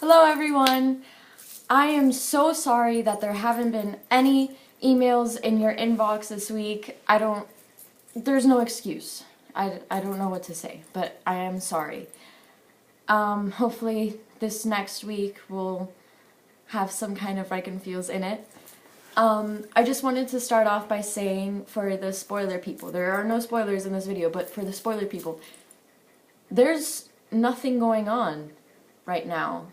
Hello everyone! I am so sorry that there haven't been any emails in your inbox this week. There's no excuse. I don't know what to say, but I am sorry. Hopefully this next week will have some kind of Reich and feels in it. I just wanted to start off by saying, for the spoiler people, there are no spoilers in this video, but for the spoiler people, there's nothing going on right now.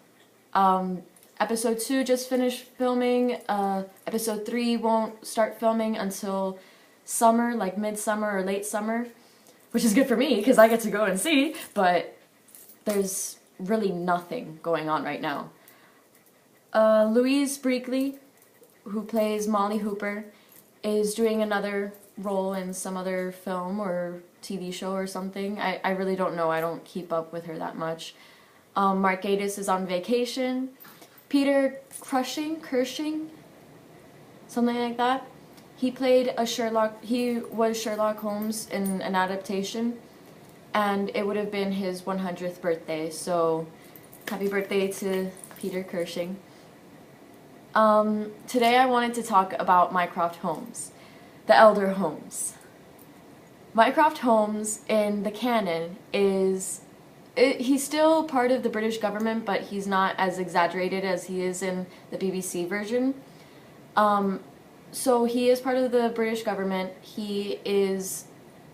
Episode 2 just finished filming. Episode 3 won't start filming until summer, like midsummer or late summer, which is good for me because I get to go and see, but there's really nothing going on right now. Louise Breakley, who plays Molly Hooper, is doing another role in some other film or TV show or something. I really don't know. I don't keep up with her that much. Mark Gatiss is on vacation. Peter Cushing, something like that. He played he was Sherlock Holmes in an adaptation, and it would have been his 100th birthday, so happy birthday to Peter Cushing. Today I wanted to talk about Mycroft Holmes, the Elder Holmes. Mycroft Holmes in the canon he's still part of the British government, but he's not as exaggerated as he is in the BBC version. So he is part of the British government. He is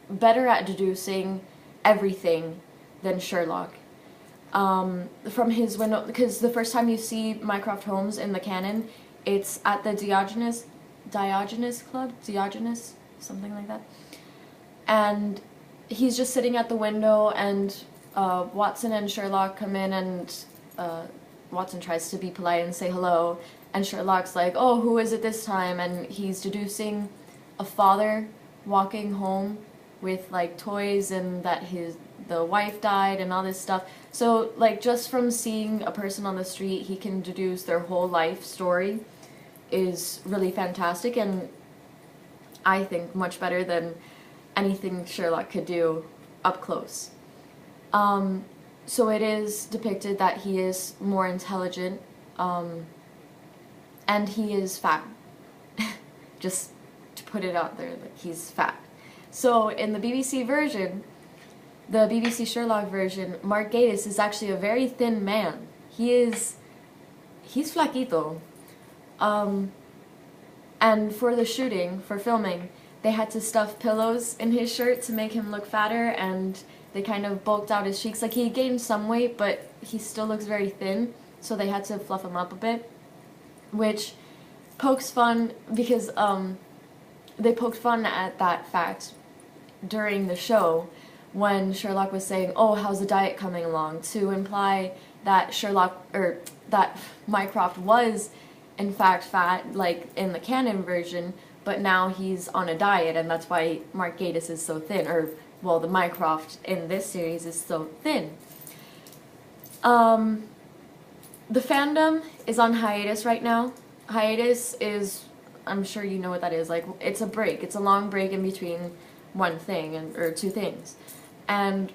better at deducing everything than Sherlock. From his window, because the first time you see Mycroft Holmes in the canon, it's at the Diogenes Club? Diogenes? Something like that. And he's just sitting at the window, and Watson and Sherlock come in, and Watson tries to be polite and say hello, and Sherlock's like, oh, who is it this time? And he's deducing a father walking home with like toys, and that the wife died and all this stuff. So like just from seeing a person on the street, he can deduce their whole life story. Is really fantastic, and I think much better than anything Sherlock could do up close. So it is depicted that he is more intelligent, and he is fat. Just to put it out there, like, he's fat. So in the BBC version, the BBC Sherlock version, Mark Gatiss is actually a very thin man. He's flaquito. And for the shooting, for filming, they had to stuff pillows in his shirt to make him look fatter, and they kind of bulked out his cheeks. Like, he gained some weight, but he still looks very thin, so they had to fluff him up a bit, which pokes fun, because they poked fun at that fact during the show when Sherlock was saying, oh, how's the diet coming along, to imply that that Mycroft was in fact fat, like in the canon version, but now he's on a diet, and that's why Mark Gatiss is so thin, or, well, the Mycroft in this series is so thin. The fandom is on hiatus right now. Hiatus is, I'm sure you know what that is, like, it's a break. It's a long break in between one thing, or two things. And,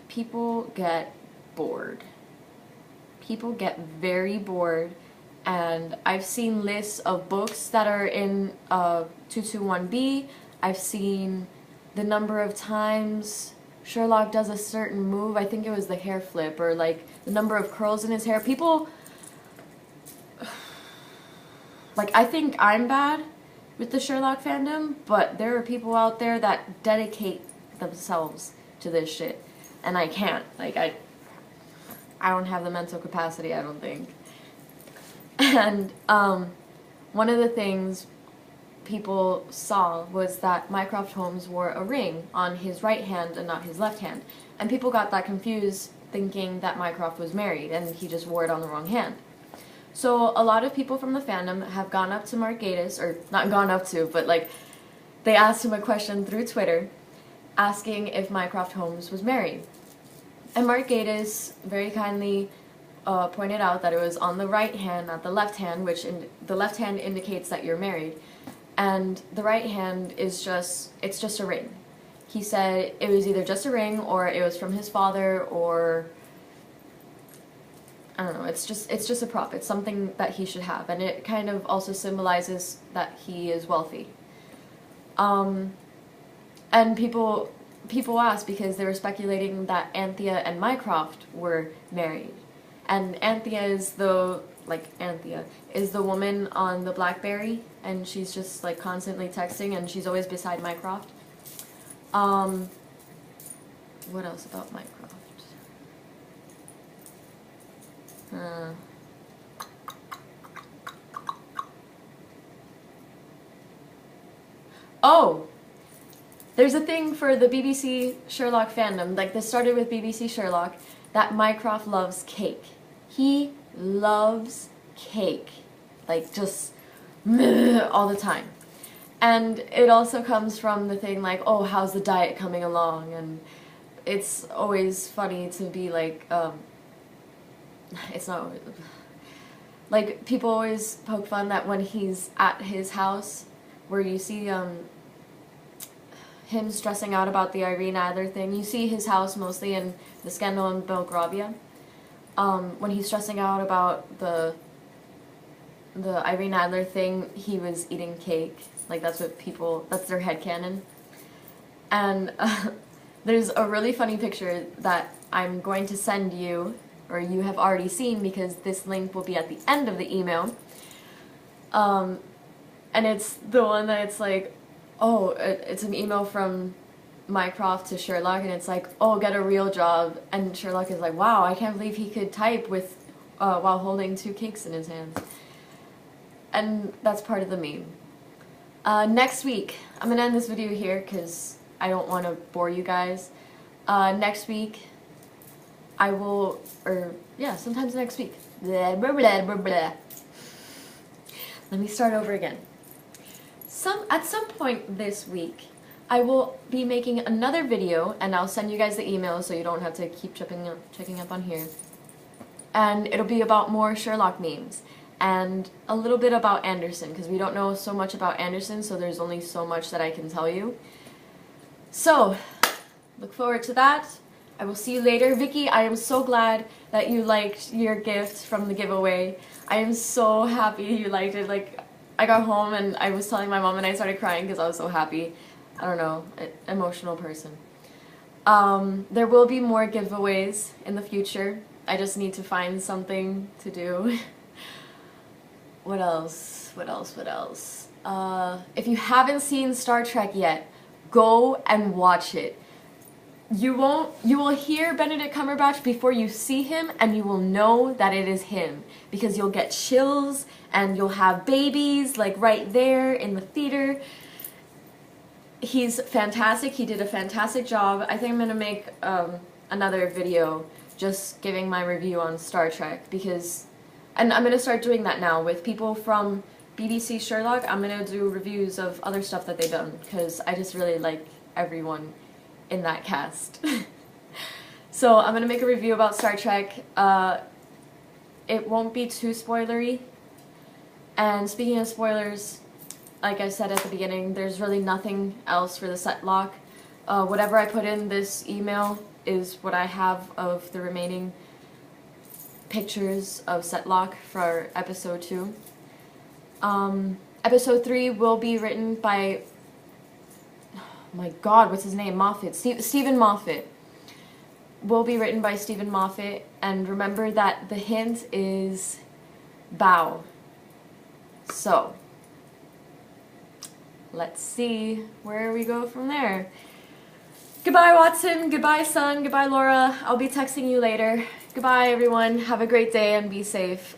people get bored. People get very bored, and I've seen lists of books that are in 221B. I've seen the number of times Sherlock does a certain move. I think it was the hair flip, or like the number of curls in his hair. People, like, I think I'm bad with the Sherlock fandom, but there are people out there that dedicate themselves to this shit, and I can't. Like, I don't have the mental capacity, I don't think. And one of the things people saw was that Mycroft Holmes wore a ring on his right hand and not his left hand. And people got that confused, thinking that Mycroft was married and he just wore it on the wrong hand. So a lot of people from the fandom have gone up to Mark Gatiss, or not gone up to, but like they asked him a question through Twitter asking if Mycroft Holmes was married. And Mark Gatiss very kindly pointed out that it was on the right hand, not the left hand, which the left hand indicates that you're married, and the right hand is it's just a ring. He said it was either just a ring, or it was from his father, or I don't know, it's just a prop. It's something that he should have, and it kind of also symbolizes that he is wealthy. And people asked because they were speculating that Anthea and Mycroft were married. And Anthea is the woman on the BlackBerry, and she's just like constantly texting, and she's always beside Mycroft. What else about Mycroft? Oh! There's a thing for the BBC Sherlock fandom, like this started with BBC Sherlock, that Mycroft loves cake. He loves cake. Like, just all the time. And it also comes from the thing like, oh, how's the diet coming along? And it's always funny to be like, it's not, like, people always poke fun that when he's at his house, where you see, him stressing out about the Irene Adler thing. You see his house mostly in The Scandal in Belgravia. When he's stressing out about the Irene Adler thing, he was eating cake. Like, that's what people, that's their headcanon. And there's a really funny picture that I'm going to send you, or you have already seen, because this link will be at the end of the email. And it's the one that it's like, oh, it's an email from Mycroft to Sherlock, and it's like, oh, get a real job. And Sherlock is like, wow, I can't believe he could type with while holding 2 cakes in his hands. And that's part of the meme. Next week, I'm gonna end this video here because I don't want to bore you guys. Next week, I will, or yeah, sometimes next week. Blah, blah, blah, blah, blah. Let me start over again. At some point this week, I will be making another video, and I'll send you guys the email so you don't have to keep checking up on here. And it'll be about more Sherlock memes, and a little bit about Anderson, because we don't know so much about Anderson, so there's only so much that I can tell you. So, look forward to that. I will see you later. Vicky, I am so glad that you liked your gift from the giveaway. I am so happy you liked it. Like, I got home and I was telling my mom and I started crying because I was so happy. I don't know, emotional person. There will be more giveaways in the future. I just need to find something to do. What else? If you haven't seen Star Trek yet, go and watch it. You will hear Benedict Cumberbatch before you see him, and you will know that it is him, because you'll get chills and you'll have babies like right there in the theater. He's fantastic. He did a fantastic job. I think I'm gonna make another video just giving my review on Star Trek, because, and I'm gonna start doing that now with people from BBC Sherlock. I'm gonna do reviews of other stuff that they've done, because I just really like everyone in that cast. So I'm gonna make a review about Star Trek. It won't be too spoilery. And speaking of spoilers, like I said at the beginning, there's really nothing else for the set lock. Whatever I put in this email is what I have of the remaining pictures of set lock for episode 2. Episode 3 will be written by, oh my god, what's his name? Moffat. Stephen Moffat. Will be written by Stephen Moffat, and remember that the hint is bow. So, let's see where we go from there. Goodbye, Watson. Goodbye, son. Goodbye, Laura. I'll be texting you later. Goodbye, everyone. Have a great day and be safe.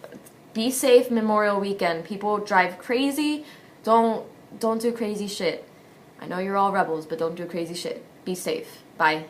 Be safe Memorial Weekend. People drive crazy. Don't do crazy shit. I know you're all rebels, but don't do crazy shit. Be safe. Bye.